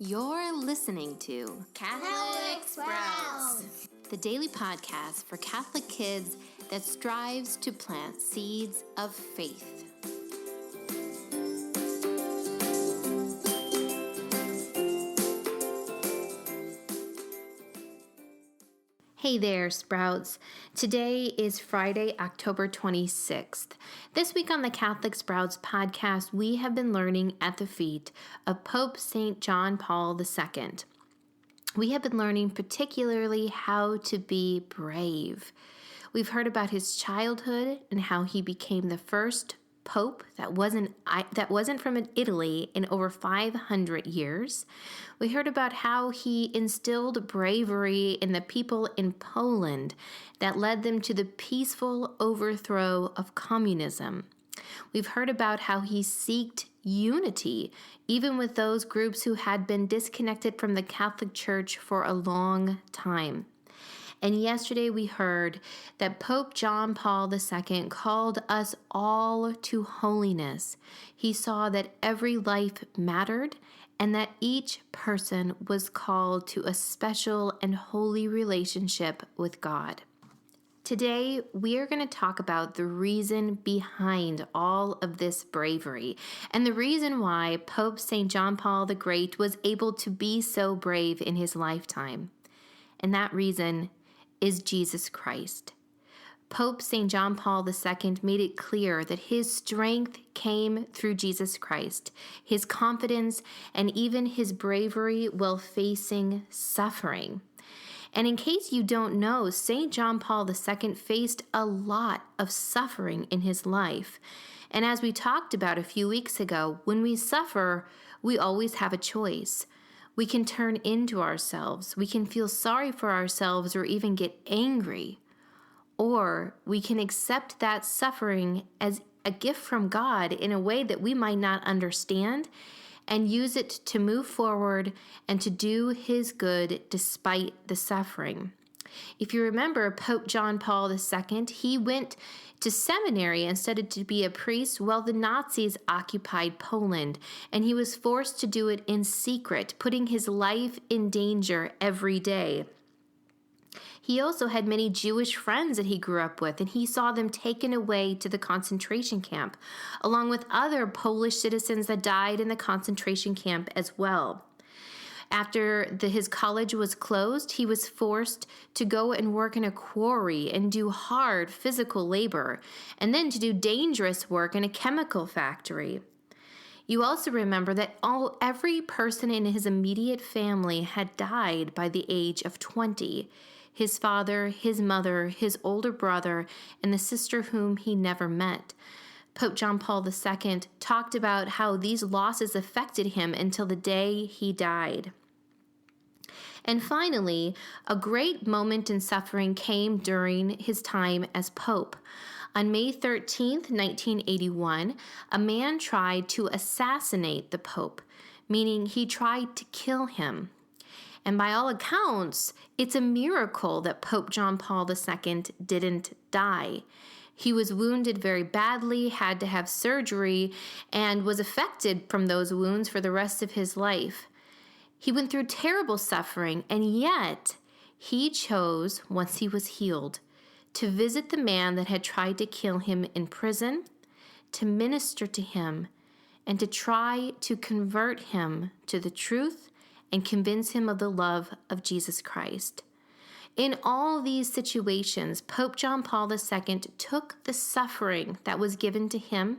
You're listening to Catholic Sprouts, the daily podcast for Catholic kids that strives to plant seeds of faith. Hey there, Sprouts. Today is Friday, October 26th. This week on the Catholic Sprouts podcast, we have been learning at the feet of Pope St. John Paul II. We have been learning particularly how to be brave. We've heard about his childhood and how he became the first pope that wasn't from Italy in over 500 years. We heard about how he instilled bravery in the people in Poland that led them to the peaceful overthrow of communism. We've heard about how he sought unity, even with those groups who had been disconnected from the Catholic Church for a long time. And yesterday we heard that Pope John Paul II called us all to holiness. He saw that every life mattered and that each person was called to a special and holy relationship with God. Today, we are going to talk about the reason behind all of this bravery and the reason why Pope St. John Paul the Great was able to be so brave in his lifetime. And that reason is Jesus Christ. Pope St. John Paul II made it clear that his strength came through Jesus Christ, his confidence, and even his bravery while facing suffering. And in case you don't know, St. John Paul II faced a lot of suffering in his life. And as we talked about a few weeks ago, when we suffer, we always have a choice. We can turn into ourselves, we can feel sorry for ourselves or even get angry. Or we can accept that suffering as a gift from God in a way that we might not understand and use it to move forward and to do His good despite the suffering. If you remember Pope John Paul II, he went to seminary and studied to be a priest while the Nazis occupied Poland, and he was forced to do it in secret, putting his life in danger every day. He also had many Jewish friends that he grew up with, and he saw them taken away to the concentration camp, along with other Polish citizens that died in the concentration camp as well. After his college was closed, he was forced to go and work in a quarry and do hard physical labor, and then to do dangerous work in a chemical factory. You also remember that every person in his immediate family had died by the age of 20. His father, his mother, his older brother, and the sister whom he never met. Pope John Paul II talked about how these losses affected him until the day he died. And finally, a great moment in suffering came during his time as Pope. On May 13th, 1981, a man tried to assassinate the Pope, meaning he tried to kill him. And by all accounts, it's a miracle that Pope John Paul II didn't die. He was wounded very badly, had to have surgery, and was affected from those wounds for the rest of his life. He went through terrible suffering, and yet he chose, once he was healed, to visit the man that had tried to kill him in prison, to minister to him, and to try to convert him to the truth and convince him of the love of Jesus Christ. In all these situations, Pope John Paul II took the suffering that was given to him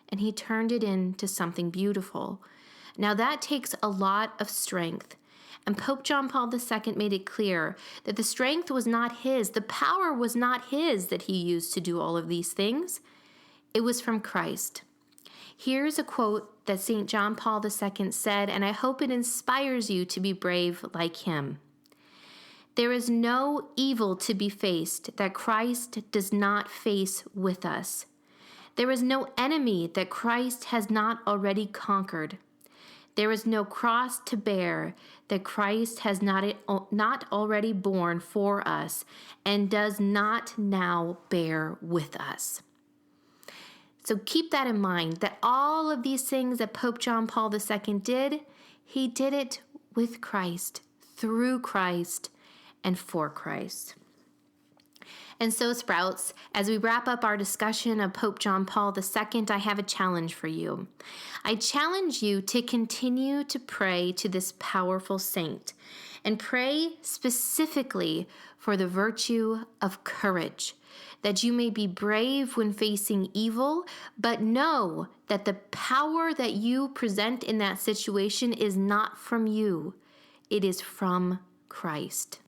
and he turned it into something beautiful. Now that takes a lot of strength. And Pope John Paul II made it clear that the strength was not his, the power was not his that he used to do all of these things. It was from Christ. Here's a quote that St. John Paul II said, and I hope it inspires you to be brave like him. There is no evil to be faced that Christ does not face with us. There is no enemy that Christ has not already conquered. There is no cross to bear that Christ has not already borne for us and does not now bear with us. So keep that in mind, that all of these things that Pope John Paul II did, He did it with Christ, through Christ, and for Christ. And so, Sprouts, as we wrap up our discussion of Pope John Paul II, I have a challenge for you. I challenge you to continue to pray to this powerful saint and pray specifically for the virtue of courage, that you may be brave when facing evil, but know that the power that you present in that situation is not from you. It is from Christ.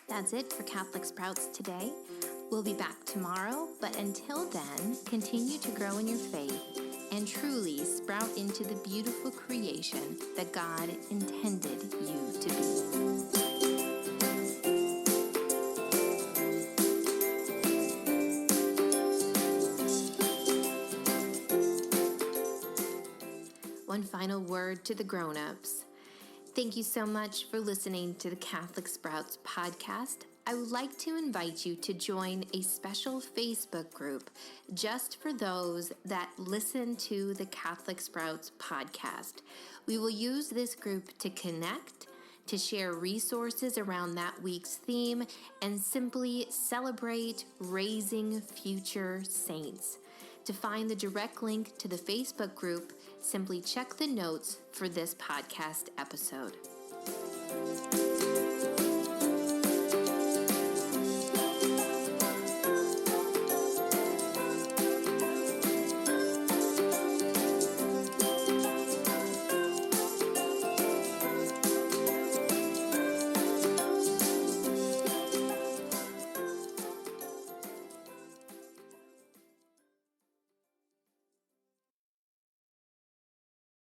That's it for Catholic Sprouts today. We'll be back tomorrow, but until then, continue to grow in your faith and truly sprout into the beautiful creation that God intended you to be. One final word to the grown-ups. Thank you so much for listening to the Catholic Sprouts podcast. I would like to invite you to join a special Facebook group just for those that listen to the Catholic Sprouts podcast. We will use this group to connect, to share resources around that week's theme, and simply celebrate raising future saints. To find the direct link to the Facebook group, simply check the notes for this podcast episode.